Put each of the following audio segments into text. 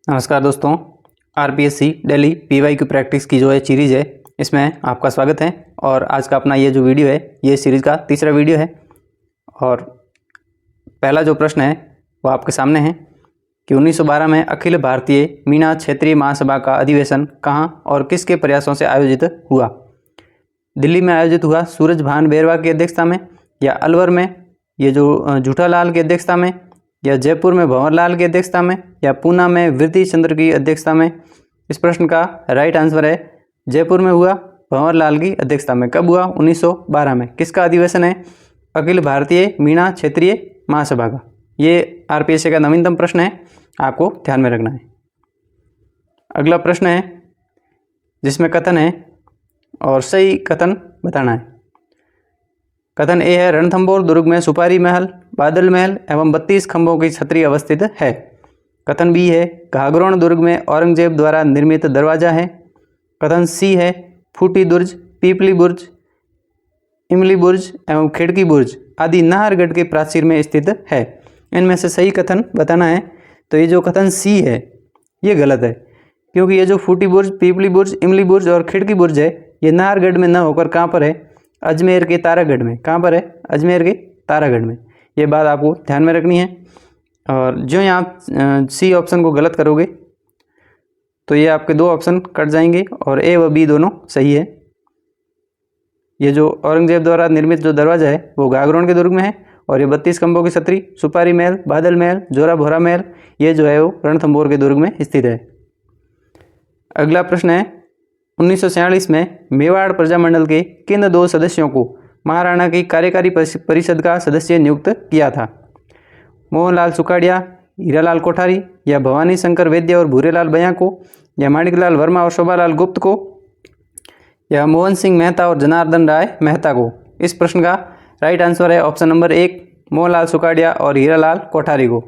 नमस्कार दोस्तों, RPSC daily PY की प्रैक्टिस की जो है सीरीज़ है, इसमें आपका स्वागत है। और आज का अपना ये जो वीडियो है, ये सीरीज़ का तीसरा वीडियो है। और पहला जो प्रश्न है वो आपके सामने है कि 1912 में अखिल भारतीय मीना क्षेत्रीय महासभा का अधिवेशन कहाँ और किसके प्रयासों से आयोजित हुआ? दिल्ली में आयोजित हुआ सूरज भान बैरवा की अध्यक्षता में, या अलवर में ये जो झूठालाल की अध्यक्षता में, या जयपुर में भंवरलाल की अध्यक्षता में, या पूना में वृद्धि चंद्र की अध्यक्षता में? इस प्रश्न का राइट आंसर है जयपुर में हुआ, भंवरलाल की अध्यक्षता में। कब हुआ? 1912 में। किसका अधिवेशन है? अखिल भारतीय मीना क्षेत्रीय महासभा का। ये आरपीएससी का नवीनतम प्रश्न है, आपको ध्यान में रखना है। अगला प्रश्न है जिसमें कथन है और सही कथन बताना है। कथन ए है, रणथंभौर दुर्ग में सुपारी महल, बादल महल एवं 32 खंभों की छतरी अवस्थित है। कथन बी है, घाघरोण दुर्ग में औरंगजेब द्वारा निर्मित दरवाजा है। कथन सी है, फूटी दुर्ज, पीपली बुर्ज, इमली बुर्ज एवं खिड़की बुर्ज आदि नाहरगढ़ के प्राचीर में स्थित है। इनमें से सही कथन बताना है। तो ये जो कथन सी है ये गलत है, क्योंकि ये जो फूटी बुर्ज, पीपली बुर्ज, इमली बुर्ज और खिड़की बुर्ज है, ये नाहरगढ़ में न होकर कहाँ पर है? अजमेर के तारागढ़ में। कहाँ पर है? अजमेर के तारागढ़ में। ये बात आपको ध्यान में रखनी है। और जो ही आप सी ऑप्शन को गलत करोगे तो ये आपके दो ऑप्शन कट जाएंगे और ए व बी दोनों सही है। ये जो औरंगजेब द्वारा निर्मित जो दरवाजा है वो घाघरोण के दुर्ग में है, और ये 32 खंभों की छतरी, सुपारी महल, बादल महल, जोरा भोरा महल, ये जो है वो रणथंभौर के दुर्ग में स्थित है। अगला प्रश्न है, 1946 में मेवाड़ प्रजामंडल के किन दो सदस्यों को महाराणा की कार्यकारी परिषद का सदस्य नियुक्त किया था? मोहनलाल सुखाड़िया, हीरालाल कोठारी, या भवानी शंकर वैद्य और भूरेलाल बयां को, या माणिकलाल वर्मा और शोभालाल गुप्त को, या मोहन सिंह मेहता और जनार्दन राय मेहता को? इस प्रश्न का राइट आंसर है ऑप्शन नंबर 1, मोहनलाल सुखाड़िया और हीरालाल कोठारी को।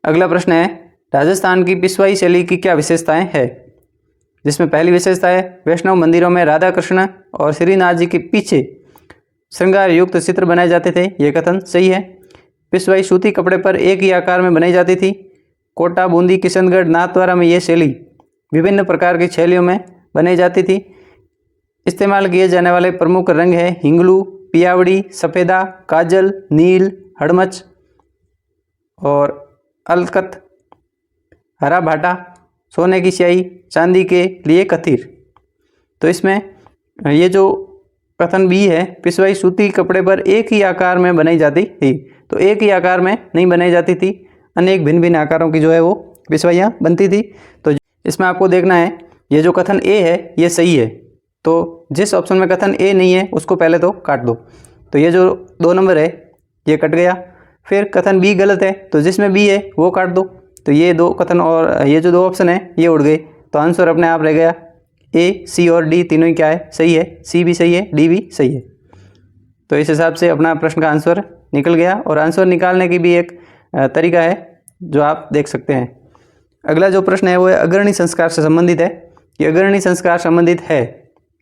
अगला प्रश्न है, राजस्थान की पिशवाई शैली की क्या विशेषताएं हैं? जिसमें पहली विशेषता है, वैष्णव मंदिरों में राधा कृष्ण और श्रीनाथ जी के पीछे श्रृंगार युक्त चित्र बनाए जाते थे। यह कथन सही है। पिशवाई सूती कपड़े पर एक ही आकार में बनाई जाती थी। कोटा, बूंदी, किशनगढ़, नाथद्वारा में यह शैली विभिन्न प्रकार की शैलियों में बनाई जाती थी। इस्तेमाल किए जाने वाले प्रमुख रंग है हिंगलू, पियावड़ी, सफ़ेदा, काजल, नील, हड़मच और अलकत, हरा भाटा, सोने की स्याही, चांदी के लिए कथीर। तो इसमें ये जो कथन बी है, पिशवाई सूती कपड़े पर एक ही आकार में बनाई जाती थी, तो एक ही आकार में नहीं बनाई जाती थी, अनेक भिन्न भिन्न आकारों की जो है वो पिशवाइयाँ बनती थी। तो इसमें आपको देखना है ये जो कथन ए है ये सही है। तो जिस ऑप्शन में कथन ए नहीं है उसको पहले तो काट दो। तो ये जो 2 नंबर है ये कट गया। फिर कथन बी गलत है, तो जिसमें बी है वो काट दो। तो ये 2 कथन और ये जो 2 ऑप्शन है ये उड़ गए। तो आंसर अपने आप रह गया ए, सी और डी तीनों ही क्या है? सही है। सी भी सही है, डी भी सही है। तो इस हिसाब से अपना प्रश्न का आंसर निकल गया। और आंसर निकालने की भी एक तरीका है जो आप देख सकते हैं। अगला जो प्रश्न है वो है अग्रणी संस्कार से संबंधित है। ये अग्रणी संस्कार संबंधित है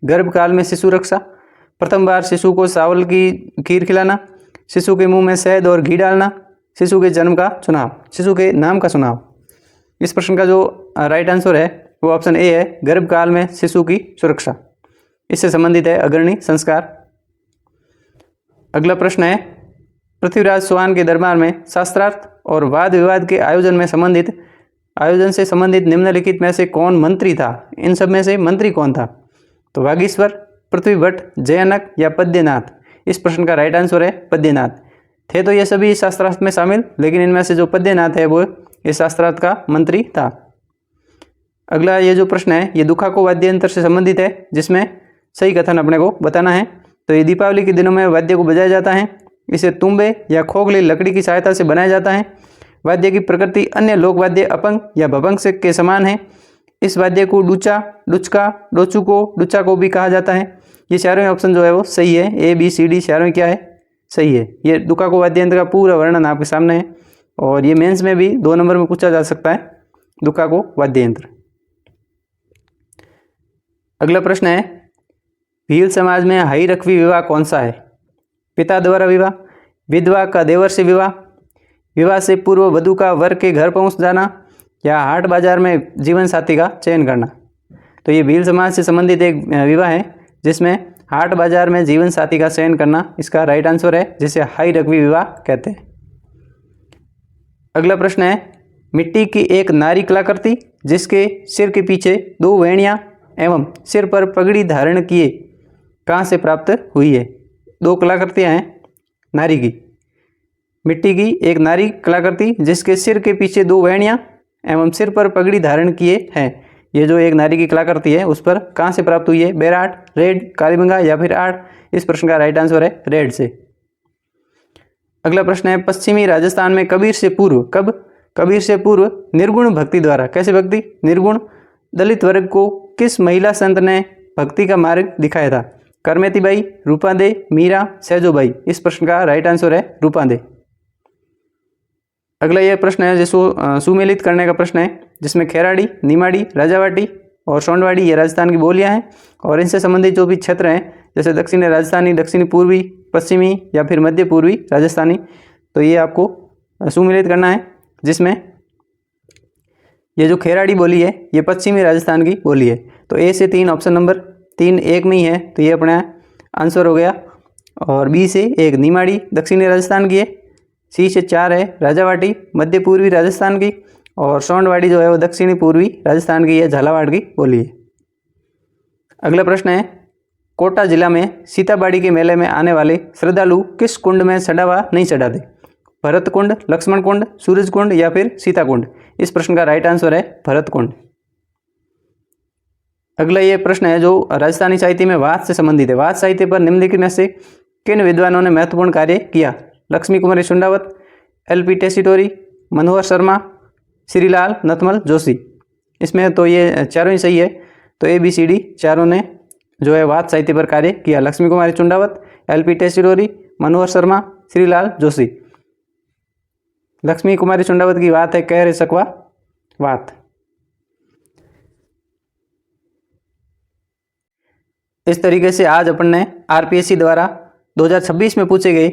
गर्भकाल में शिशु रक्षा, प्रथम बार शिशु को चावल की खीर खिलाना, शिशु के मुंह में शहद और घी डालना, शिशु के जन्म का चुनाव, शिशु के नाम का चुनाव। इस प्रश्न का जो राइट आंसर है वो ऑप्शन ए है, गर्भकाल में शिशु की सुरक्षा। इससे संबंधित है अग्रणी संस्कार। अगला प्रश्न है, पृथ्वीराज चौहान के दरबार में शास्त्रार्थ और वाद विवाद के आयोजन से संबंधित निम्नलिखित में से कौन मंत्री था? इन सब में से मंत्री कौन था? तो वागीश्वर, पृथ्वीभट्ट, जयानक या पद्यनाथ? इस प्रश्न का राइट आंसर है पद्यनाथ। थे तो ये सभी शास्त्रार्थ में शामिल, लेकिन इनमें से जो पद्यनाथ है वो इस शास्त्रार्थ का मंत्री था। अगला ये जो प्रश्न है ये दुखाको वाद्य यंत्र से संबंधित है, जिसमें सही कथन अपने को बताना है। तो ये दीपावली के दिनों में वाद्य को बजाया जाता है। इसे तुम्बे या खोखली लकड़ी की सहायता से बनाया जाता है। वाद्य की प्रकृति अन्य लोक वाद्य अपंग या भभंग से के समान है। इस वाद्य को डुचा, डुचका, डोचुको, डुचा को भी कहा जाता है। ये चारों ऑप्शन जो है वो सही है। ए, बी, सी, डी चारों क्या है? सही है। ये दुखाको वाद्य यंत्र का पूरा वर्णन आपके सामने है, और ये मेंस में भी 2 नंबर में पूछा जा सकता है, दुखाको वाद्य यंत्र। अगला प्रश्न है, भील समाज में हाई रखवी विवाह कौन सा है? पिता द्वारा विवाह, विधवा का देवर से विवाह, विवाह से पूर्व वधू का वर के घर पहुंच जाना, या हाट बाजार में जीवन साथी का चयन करना। तो ये भील समाज से संबंधित एक विवाह है जिसमें हाट बाजार में जीवन साथी का चयन करना इसका राइट आंसर है, जिसे हाई रकबी विवाह कहते हैं। अगला प्रश्न है, मिट्टी की एक नारी कलाकृति जिसके सिर के पीछे 2 वेणियाँ एवं सिर पर पगड़ी धारण किए कहाँ से प्राप्त हुई है? 2 कलाकृतियाँ हैं नारी की। मिट्टी की एक नारी कलाकृति जिसके सिर के पीछे 2 वेणियाँ एवं सिर पर पगड़ी धारण किए हैं, ये जो एक नारी की कलाकृति है उस पर कहाँ से प्राप्त हुई है? बेराट, रेड, कालीबंगा या फिर आठ? इस प्रश्न का राइट आंसर है रेड से। अगला प्रश्न है, पश्चिमी राजस्थान में कबीर से पूर्व निर्गुण भक्ति द्वारा, कैसे भक्ति? निर्गुण दलित वर्ग को किस महिला संत ने भक्ति का मार्ग दिखाया था? करमेती बाई, रूपादे, मीरा, सैजोबाई? इस प्रश्न का राइट आंसर है रूपादे। अगला यह प्रश्न है जिसको सुमेलित करने का प्रश्न है, जिसमें खेराड़ी, निमाड़ी, राजावाटी और सोंडवाड़ी ये राजस्थान की बोलियां हैं और इनसे संबंधित जो भी क्षेत्र हैं जैसे दक्षिणी राजस्थानी, दक्षिणी पूर्वी, पश्चिमी या फिर मध्य पूर्वी राजस्थानी, तो ये आपको सुमेलित करना है, जिसमें ये जो खेराड़ी बोली है ये पश्चिमी राजस्थान की बोली है। तो ए से 3 ऑप्शन नंबर 3 1 में ही है, तो ये अपना आंसर हो गया। और बी से 1 निमाड़ी दक्षिणी राजस्थान की है, सी से 4 है राजावाटी मध्य पूर्वी राजस्थान की, और सोंडवाड़ी जो है वो दक्षिणी पूर्वी राजस्थान की है, झालावाड़ की बोली है। अगला प्रश्न है, कोटा जिला में सीताबाड़ी के मेले में आने वाले श्रद्धालु किस कुंड में चढ़ावा नहीं चढ़ाते? भरत कुंड, लक्ष्मण कुंड, सूरज कुंड या फिर सीता कुंड? इस प्रश्न का राइट आंसर है भरत कुंड। अगला ये प्रश्न है जो राजस्थानी साहित्य में वाद से संबंधित है। वाद साहित्य पर निम्नलिखित में से किन विद्वानों ने महत्वपूर्ण कार्य किया? लक्ष्मी कुमारी सुंडावत, LP टेसीटोरी, मनोहर शर्मा, श्रीलाल नथमल जोशी? इसमें तो ये चारों ही सही है, तो ABCD चारों ने जो है वाद साहित्य पर कार्य किया। लक्ष्मी कुमारी सुंडावत, LP टेसीटोरी, मनोहर शर्मा, श्रीलाल जोशी। लक्ष्मी कुमारी सुंडावत की बात है कह रहे सकवा बात। इस तरीके से आज अपन ने RPSC द्वारा 2026 में पूछे गए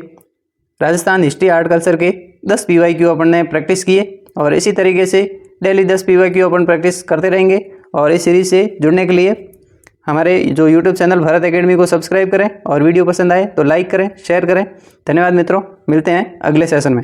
राजस्थान हिस्ट्री आर्ट कल्चर के 10 PYQ अपन ने प्रैक्टिस किए और इसी तरीके से डेली 10 PYQ अपन प्रैक्टिस करते रहेंगे। और इस सीरीज से जुड़ने के लिए हमारे जो YouTube चैनल भारत एकेडमी को सब्सक्राइब करें और वीडियो पसंद आए तो लाइक करें, शेयर करें। धन्यवाद मित्रों, मिलते हैं अगले सेशन में।